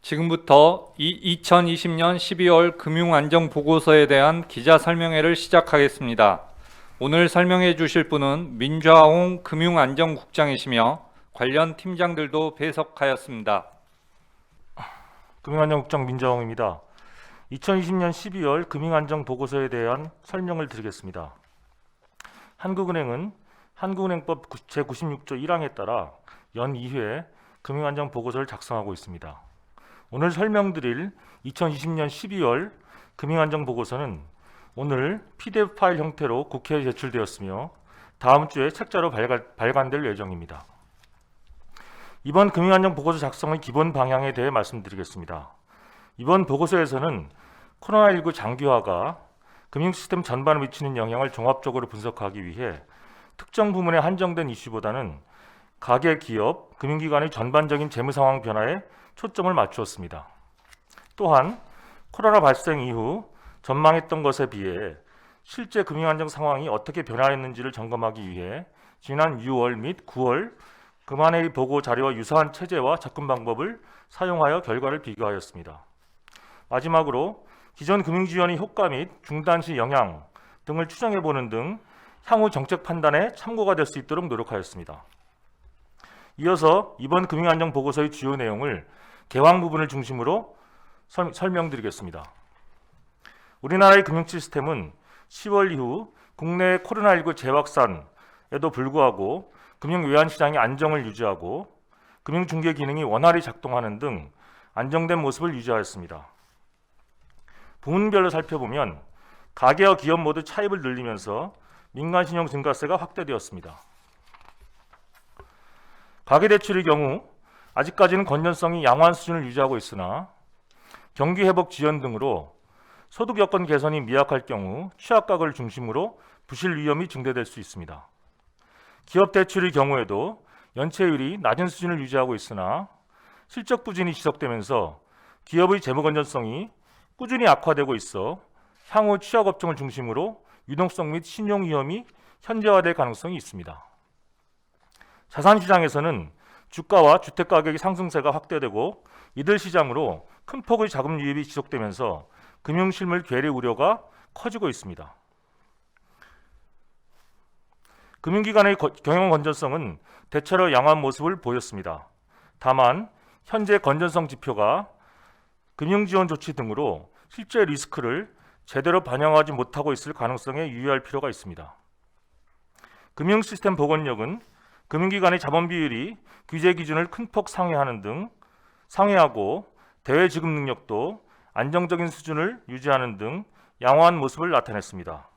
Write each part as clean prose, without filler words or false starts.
지금부터 2020년 12월 금융안정보고서에 대한 기자 설명회를 시작하겠습니다. 오늘 설명해 주실 분은 민좌홍 금융안정국장이시며 관련 팀장들도 배석하였습니다. 금융안정국장 민좌홍입니다. 2020년 12월 금융안정보고서에 대한 설명을 드리겠습니다. 한국은행은 한국은행법 제96조 1항에 따라 연 2회 금융안정보고서를 작성하고 있습니다. 오늘 설명드릴 2020년 12월 금융안정보고서는 오늘 PDF 파일 형태로 국회에 제출되었으며 다음 주에 책자로 발간될 예정입니다. 이번 금융안정보고서 작성의 기본 방향에 대해 말씀드리겠습니다. 이번 보고서에서는 코로나19 장기화가 금융시스템 전반에 미치는 영향을 종합적으로 분석하기 위해 특정 부문에 한정된 이슈보다는 가계, 기업, 금융기관의 전반적인 재무상황 변화에 초점을 맞추었습니다. 또한 코로나 발생 이후 전망했던 것에 비해 실제 금융안정 상황이 어떻게 변화했는지를 점검하기 위해 지난 6월 및 9월 금안회의 보고 자료와 유사한 체제와 접근 방법을 사용하여 결과를 비교하였습니다. 마지막으로 기존 금융지원의 효과 및 중단 시 영향 등을 추정해보는 등 향후 정책 판단에 참고가 될 수 있도록 노력하였습니다. 이어서 이번 금융안정보고서의 주요 내용을 개황 부분을 중심으로 설명드리겠습니다. 우리나라의 금융 시스템은 10월 이후 국내 코로나19 재확산에도 불구하고 금융 외환시장의 안정을 유지하고 금융중개 기능이 원활히 작동하는 등 안정된 모습을 유지하였습니다. 부문별로 살펴보면 가계와 기업 모두 차입을 늘리면서 민간신용 증가세가 확대되었습니다. 가계대출의 경우 아직까지는 건전성이 양호한 수준을 유지하고 있으나 경기회복 지연 등으로 소득 여건 개선이 미약할 경우 취약가구를 중심으로 부실 위험이 증대될 수 있습니다. 기업 대출의 경우에도 연체율이 낮은 수준을 유지하고 있으나 실적 부진이 지속되면서 기업의 재무 건전성이 꾸준히 악화되고 있어 향후 취약업종을 중심으로 유동성 및 신용 위험이 현재화될 가능성이 있습니다. 자산시장에서는 주가와 주택가격의 상승세가 확대되고 이들 시장으로 큰 폭의 자금 유입이 지속되면서 금융실물 괴리 우려가 커지고 있습니다. 금융기관의 경영 건전성은 대체로 양호한 모습을 보였습니다. 다만 현재 건전성 지표가 금융지원 조치 등으로 실제 리스크를 제대로 반영하지 못하고 있을 가능성에 유의할 필요가 있습니다. 금융시스템 복원력은 금융기관의 자본 비율이 규제 기준을 큰 폭 상회하고 대외 지급 능력도 안정적인 수준을 유지하는 등 양호한 모습을 나타냈습니다.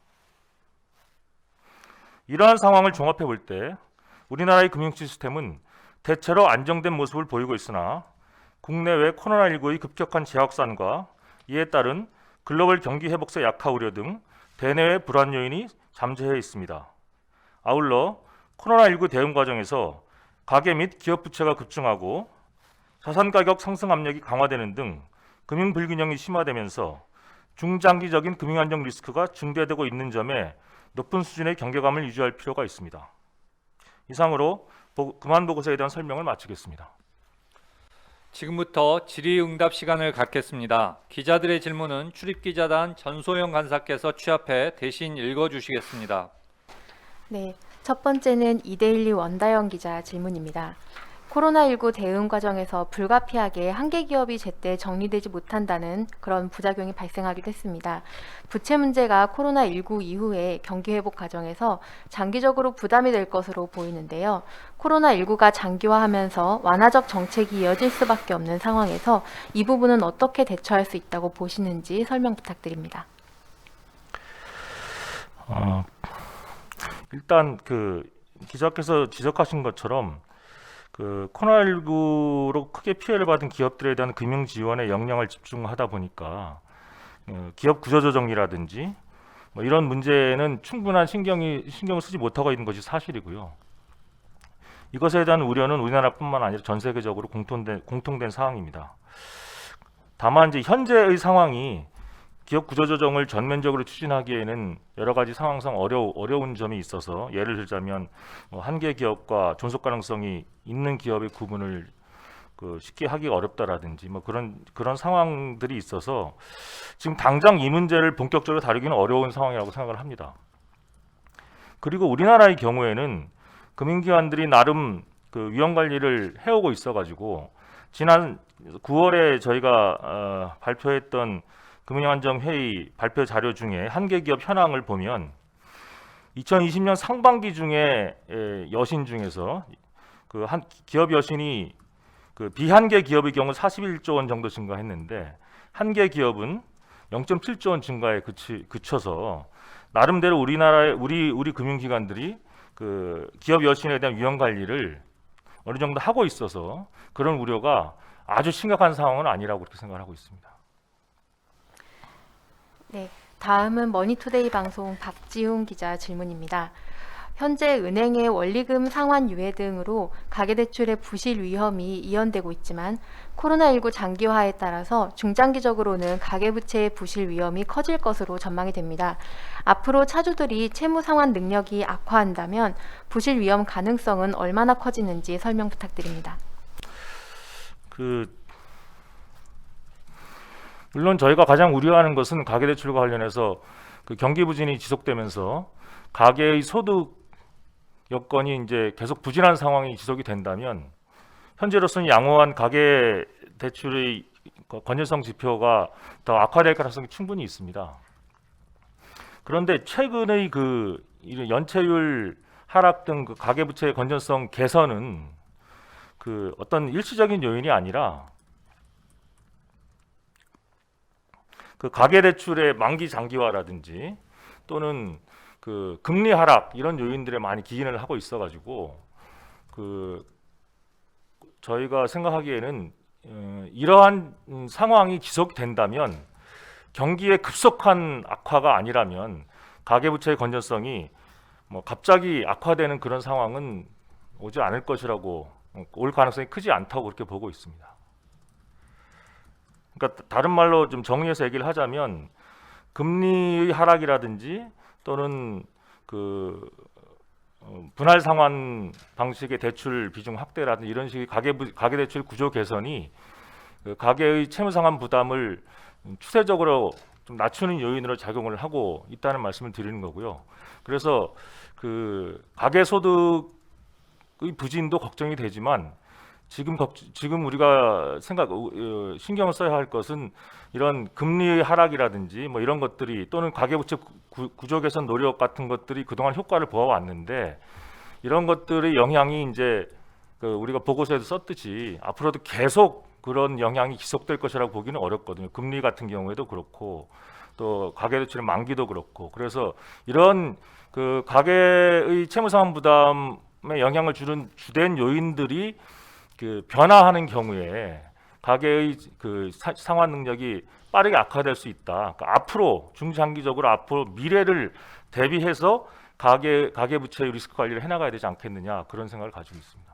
이러한 상황을 종합해 볼 때 우리나라의 금융 시스템은 대체로 안정된 모습을 보이고 있으나 국내외 코로나19의 급격한 재확산과 이에 따른 글로벌 경기 회복세 약화 우려 등 대내외 불안 요인이 잠재해 있습니다. 아울러 코로나19 대응 과정에서 가계 및 기업 부채가 급증하고 자산 가격 상승 압력이 강화되는 등 금융 불균형이 심화되면서 중장기적인 금융 안정 리스크가 증대되고 있는 점에 높은 수준의 경계감을 유지할 필요가 있습니다. 이상으로 금안 보고서에 대한 설명을 마치겠습니다. 지금부터 질의응답 시간을 갖겠습니다. 기자들의 질문은 출입기자단 전소영 간사께서 취합해 대신 읽어주시겠습니다. 네, 첫 번째는 이데일리 원다영 기자 질문입니다. 코로나19 대응 과정에서 불가피하게 한계 기업이 제때 정리되지 못한다는 그런 부작용이 발생하기도 했습니다. 부채 문제가 코로나19 이후에 경기 회복 과정에서 장기적으로 부담이 될 것으로 보이는데요. 코로나19가 장기화하면서 완화적 정책이 이어질 수밖에 없는 상황에서 이 부분은 어떻게 대처할 수 있다고 보시는지 설명 부탁드립니다. 일단 기자께서 지적하신 것처럼 코로나19로 크게 피해를 받은 기업들에 대한 금융 지원에 역량을 집중하다 보니까 기업 구조조정이라든지 이런 문제는 충분한 신경을 쓰지 못하고 있는 것이 사실이고요. 이것에 대한 우려는 우리나라뿐만 아니라 전 세계적으로 공통된 사항입니다. 다만 이제 현재의 상황이 기업 구조조정을 전면적으로 추진하기에는 여러 가지 상황상 어려운 점이 있어서 예를 들자면 한계 기업과 존속 가능성이 있는 기업의 구분을 쉽게 하기가 어렵다라든지 뭐 그런 상황들이 있어서 지금 당장 이 문제를 본격적으로 다루기는 어려운 상황이라고 생각을 합니다. 그리고 우리나라의 경우에는 금융기관들이 나름 그 위험 관리를 해오고 있어가지고 지난 9월에 저희가 발표했던 금융안정회의 발표 자료 중에 한계 기업 현황을 보면 2020년 상반기 중에 여신 중에서 그 한 기업 여신이 그 비한계 기업의 경우 41조 원 정도 증가했는데 한계 기업은 0.7조 원 증가에 그쳐서 나름대로 우리나라의 우리 금융기관들이 그 기업 여신에 대한 위험 관리를 어느 정도 하고 있어서 그런 우려가 아주 심각한 상황은 아니라고 그렇게 생각하고 있습니다. 네, 다음은 머니투데이 방송 박지훈 기자 질문입니다. 현재 은행의 원리금 상환 유예 등으로 가계대출의 부실 위험이 이연되고 있지만 코로나19 장기화에 따라서 중장기적으로는 가계부채의 부실 위험이 커질 것으로 전망이 됩니다. 앞으로 차주들이 채무 상환 능력이 악화한다면 부실 위험 가능성은 얼마나 커지는지 설명 부탁드립니다. 물론 저희가 가장 우려하는 것은 가계대출과 관련해서 그 경기 부진이 지속되면서 가계의 소득 여건이 이제 계속 부진한 상황이 지속이 된다면 현재로서는 양호한 가계 대출의 건전성 지표가 더 악화될 가능성이 충분히 있습니다. 그런데 최근의 그 연체율 하락 등 그 가계 부채의 건전성 개선은 그 어떤 일시적인 요인이 아니라 그 가계 대출의 만기 장기화라든지 또는 그 금리 하락 이런 요인들에 많이 기인을 하고 있어가지고 그 저희가 생각하기에는 이러한 상황이 지속된다면 경기의 급속한 악화가 아니라면 가계부채의 건전성이 뭐 갑자기 악화되는 그런 상황은 오지 않을 것이라고 올 가능성이 크지 않다고 그렇게 보고 있습니다. 그러니까 다른 말로 좀 정리해서 얘기를 하자면 금리의 하락이라든지 또는 그 분할 상환 방식의 대출 비중 확대라든지 이런 식의 가계 대출 구조 개선이 그 가계의 채무 상환 부담을 추세적으로 좀 낮추는 요인으로 작용을 하고 있다는 말씀을 드리는 거고요. 그래서 그 가계 소득의 부진도 걱정이 되지만 지금 우리가 신경을 써야 할 것은 이런 금리의 하락이라든지 뭐 이런 것들이 또는 가계부채 구조 개선 노력 같은 것들이 그동안 효과를 보아왔는데 이런 것들의 영향이 이제 그 우리가 보고서에도 썼듯이 앞으로도 계속 그런 영향이 지속될 것이라고 보기는 어렵거든요. 금리 같은 경우에도 그렇고 또 가계대출의 만기도 그렇고 그래서 이런 그 가계의 채무상환 부담에 영향을 주는 주된 요인들이 그 변화하는 경우에 가계의 그 상환 능력이 빠르게 악화될 수 있다. 그러니까 앞으로 중장기적으로 앞으로 미래를 대비해서 가계 부채의 리스크 관리를 해나가야 되지 않겠느냐 그런 생각을 가지고 있습니다.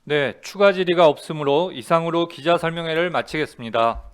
네, 추가 질의가 없으므로 이상으로 기자 설명회를 마치겠습니다.